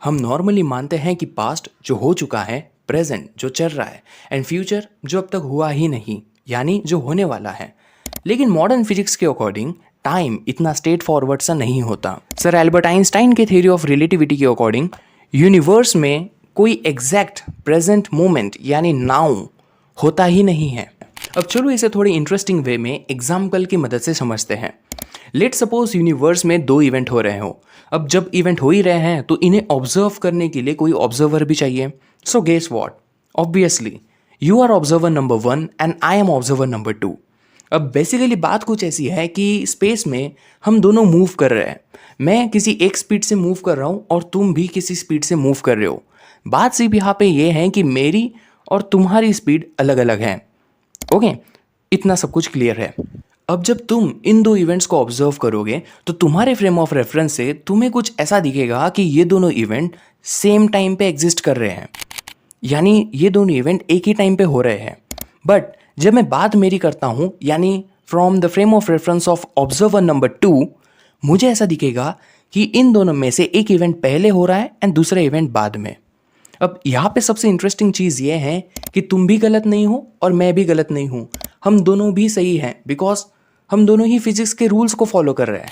हम नॉर्मली मानते हैं कि पास्ट जो हो चुका है, प्रेजेंट जो चल रहा है एंड फ्यूचर जो अब तक हुआ ही नहीं, यानी जो होने वाला है। लेकिन मॉडर्न फिजिक्स के अकॉर्डिंग टाइम इतना स्ट्रेट फॉरवर्ड सा नहीं होता। सर एल्बर्ट आइंस्टाइन के थ्योरी ऑफ रिलेटिविटी के अकॉर्डिंग यूनिवर्स में कोई एग्जैक्ट प्रेजेंट मोमेंट यानी नाउ होता ही नहीं है। अब चलो इसे थोड़ी इंटरेस्टिंग वे में एग्जाम्पल की मदद से समझते हैं। लेट सपोज यूनिवर्स में दो इवेंट हो रहे हो। अब जब इवेंट हो ही रहे हैं तो इन्हें ऑब्जर्व करने के लिए कोई ऑब्जर्वर भी चाहिए। So guess what, obviously you are observer number 1 and I am observer number 2। अब बेसिकली बात कुछ ऐसी है कि स्पेस में हम दोनों मूव कर रहे हैं। मैं किसी एक स्पीड से मूव कर रहा हूँ और तुम भी किसी स्पीड से मूव कर रहे हो। बात सिर्फ यहाँ पे ये है कि मेरी और तुम्हारी स्पीड अलग अलग है। ओके, इतना सब कुछ क्लियर है। अब जब तुम इन दो इवेंट्स को ऑब्जर्व करोगे तो तुम्हारे फ्रेम ऑफ रेफरेंस से तुम्हें कुछ ऐसा दिखेगा कि ये दोनों इवेंट सेम टाइम पे एग्जिस्ट कर रहे हैं, यानी ये दोनों इवेंट एक ही टाइम पे हो रहे हैं। बट जब मैं बात मेरी करता हूँ, यानी from the frame of reference of observer number 2, मुझे ऐसा दिखेगा कि इन दोनों में से एक इवेंट पहले हो रहा है एंड दूसरा इवेंट बाद में। अब यहाँ पे सबसे इंटरेस्टिंग चीज़ ये है कि तुम भी गलत नहीं हो और मैं भी गलत नहीं हूँ, हम दोनों भी सही हैं, बिकॉज हम दोनों ही फिजिक्स के रूल्स को फॉलो कर रहे हैं।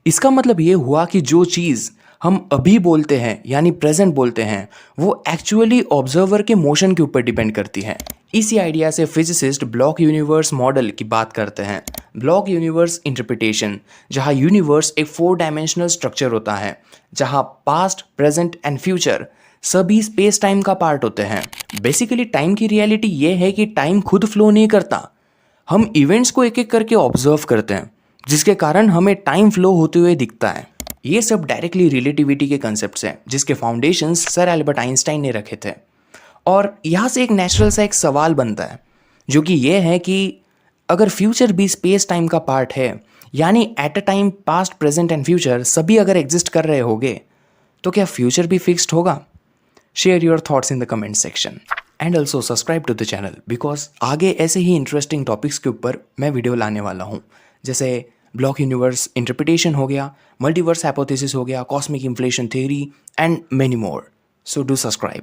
इसका मतलब ये हुआ कि जो चीज़ हम अभी बोलते हैं यानी प्रेजेंट बोलते हैं, वो एक्चुअली ऑब्जर्वर के मोशन के ऊपर डिपेंड करती है। इसी आइडिया से फिजिसिस्ट ब्लॉक यूनिवर्स मॉडल की बात करते हैं, ब्लॉक यूनिवर्स इंटरप्रिटेशन, जहाँ यूनिवर्स एक 4 डायमेंशनल स्ट्रक्चर होता है, जहाँ पास्ट, प्रेजेंट एंड फ्यूचर सभी स्पेस टाइम का पार्ट होते हैं। बेसिकली टाइम की रियलिटी ये है कि टाइम खुद फ्लो नहीं करता, हम इवेंट्स को एक एक करके ऑब्जर्व करते हैं, जिसके कारण हमें टाइम फ्लो होते हुए दिखता है। ये सब डायरेक्टली रिलेटिविटी के कंसेप्ट्स हैं, जिसके फाउंडेशंस सर एल्बर्ट आइंस्टाइन ने रखे थे। और यहाँ से एक नेचुरल सा एक सवाल बनता है, जो कि ये है कि अगर फ्यूचर भी स्पेस टाइम का पार्ट है, यानी at a time past, present and future सभी अगर एग्जिस्ट कर रहे होंगे, तो क्या फ्यूचर भी फिक्स्ड होगा? Share your thoughts in the comment section and also subscribe to the channel, because आगे ऐसे ही इंटरेस्टिंग टॉपिक्स के ऊपर मैं वीडियो लाने वाला हूँ, जैसे ब्लॉक यूनिवर्स इंटरप्रिटेशन हो गया, मल्टीवर्स हाइपोथेसिस हो गया, cosmic inflation theory and many more. So do subscribe.